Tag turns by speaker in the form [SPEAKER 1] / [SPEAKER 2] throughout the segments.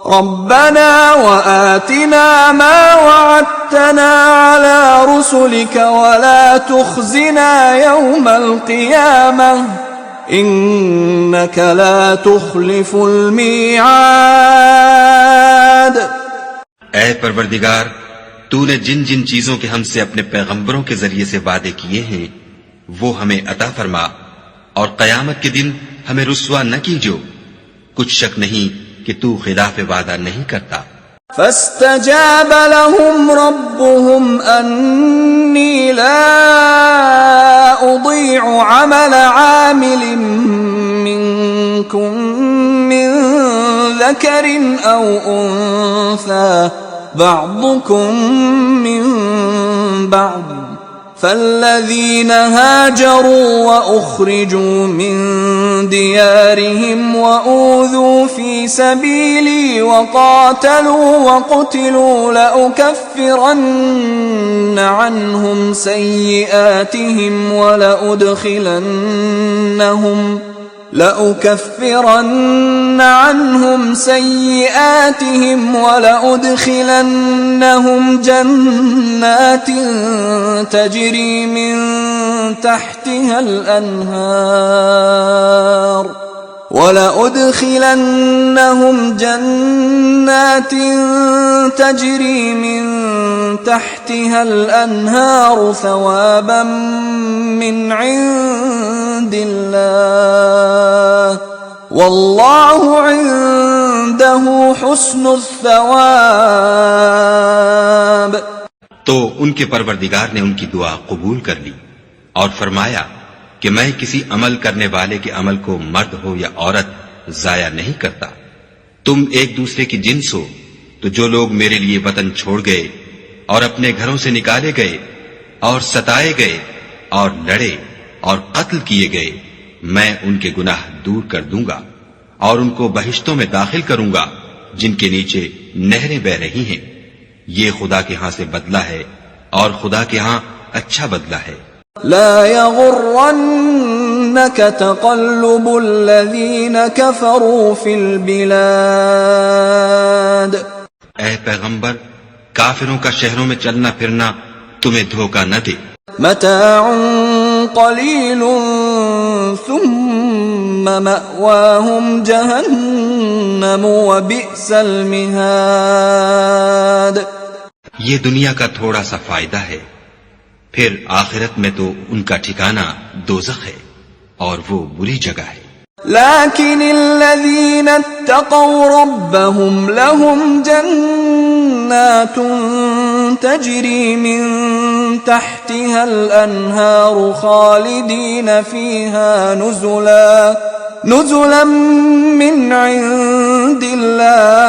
[SPEAKER 1] ربنا وآتنا ما وعدتنا على رسلك ولا تخزنا يوم القيامة إنك لا تخلف الميعاد.
[SPEAKER 2] اے پروردگار، تو نے جن جن چیزوں کے ہم سے اپنے پیغمبروں کے ذریعے سے وعدے کیے ہیں وہ ہمیں عطا فرما، اور قیامت کے دن ہمیں رسوا نہ کیجو. کچھ شک نہیں کہ تو خلاف وعدہ نہیں کرتا.
[SPEAKER 1] فاستجاب لهم ربهم أني لا أضيع عمل عامل منكم من ذكر أو أنثى بعضكم من بعض فالذين هاجروا وأخرجوا من ديارهم وأوذوا في سبيلي وقاتلوا وقتلوا لأكفرن عنهم سيئاتهم ولأدخلنهم جنات تجري من تحتها الأنهار ثوابا من عند الله والله عنده حسن الثواب.
[SPEAKER 2] تو ان کے پروردگار نے ان کی دعا قبول کر لی اور فرمایا کہ میں کسی عمل کرنے والے کے عمل کو مرد ہو یا عورت ضائع نہیں کرتا. تم ایک دوسرے کی جنس ہو، تو جو لوگ میرے لیے وطن چھوڑ گئے اور اپنے گھروں سے نکالے گئے اور ستائے گئے اور لڑے اور قتل کیے گئے، میں ان کے گناہ دور کر دوں گا اور ان کو بہشتوں میں داخل کروں گا جن کے نیچے نہریں بہ رہی ہیں. یہ خدا کے ہاں سے بدلہ ہے اور خدا کے ہاں اچھا بدلہ ہے.
[SPEAKER 1] لا يغرنك تقلب الذين كفروا في البلاد.
[SPEAKER 2] اے پیغمبر، کافروں کا شہروں میں چلنا پھرنا تمہیں دھوکہ نہ دے.
[SPEAKER 1] متاع قلیل ثم مأواهم جہنم وبئس المہاد.
[SPEAKER 2] یہ دنیا کا تھوڑا سا فائدہ ہے، پھر آخرت میں تو ان کا ٹھکانہ دوزخ ہے اور وہ بری جگہ ہے.
[SPEAKER 1] لكن الذين اتقوا ربهم لهم جنات تجري من تحتها الأنهار خالدين فيها نزلا من عند الله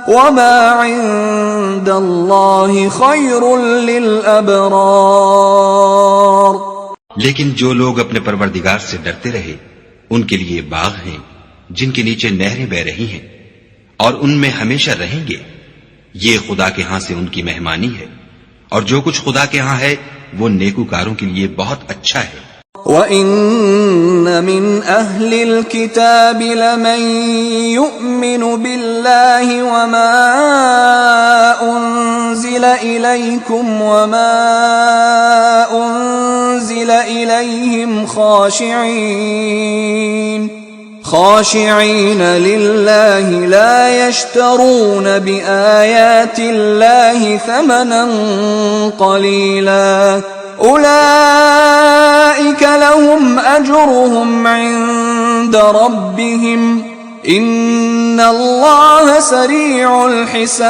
[SPEAKER 1] وما عند الله خير للأبرار.
[SPEAKER 2] لیکن جو لوگ اپنے پروردگار سے ڈرتے رہے ان کے لیے باغ ہیں جن کے نیچے نہریں بہ رہی ہیں اور ان میں ہمیشہ رہیں گے. یہ خدا کے ہاں سے ان کی مہمانی ہے، اور جو کچھ خدا کے ہاں ہے وہ نیکوکاروں کے لیے بہت اچھا ہے.
[SPEAKER 1] وَإِنَّ مِنْ أَهْلِ الْكِتَابِ لَمَنْ يُؤْمِنُ بِاللَّهِ وَمَا أُنْزِلَ إِلَيْكُمْ وَمَا أُنْزِلَ إِلَيْهِمْ خاشعين لله لا يشترون بآيات الله ثمنا قليلا أولئك لهم أجرهم عند ربهم إن الله سريع الحساب.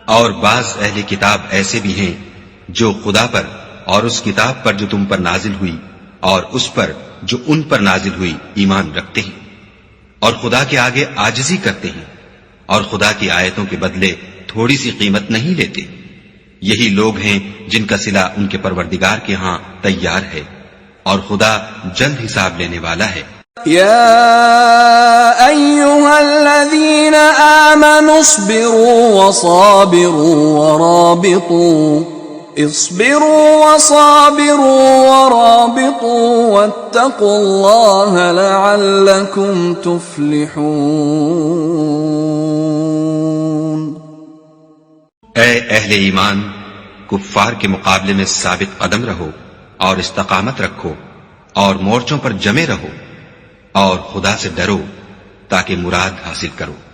[SPEAKER 2] اور بعض اہل کتاب ایسے بھی ہیں جو خدا پر اور اس کتاب پر جو تم پر نازل ہوئی اور اس پر جو ان پر نازل ہوئی ایمان رکھتے ہیں اور خدا کے آگے عاجزی کرتے ہیں اور خدا کی آیتوں کے بدلے تھوڑی سی قیمت نہیں لیتے. یہی لوگ ہیں جن کا صلہ ان کے پروردگار کے ہاں تیار ہے اور خدا جلد حساب لینے والا ہے.
[SPEAKER 1] يا أيها الذين آمنوا اصبروا وصابروا ورابطوا اصبروا وصابروا ورابطوا واتقوا الله لعلكم تفلحون۔
[SPEAKER 2] اے اہل ایمان، کفار کے مقابلے میں ثابت قدم رہو اور استقامت رکھو اور مورچوں پر جمے رہو اور خدا سے ڈرو تاکہ مراد حاصل کرو۔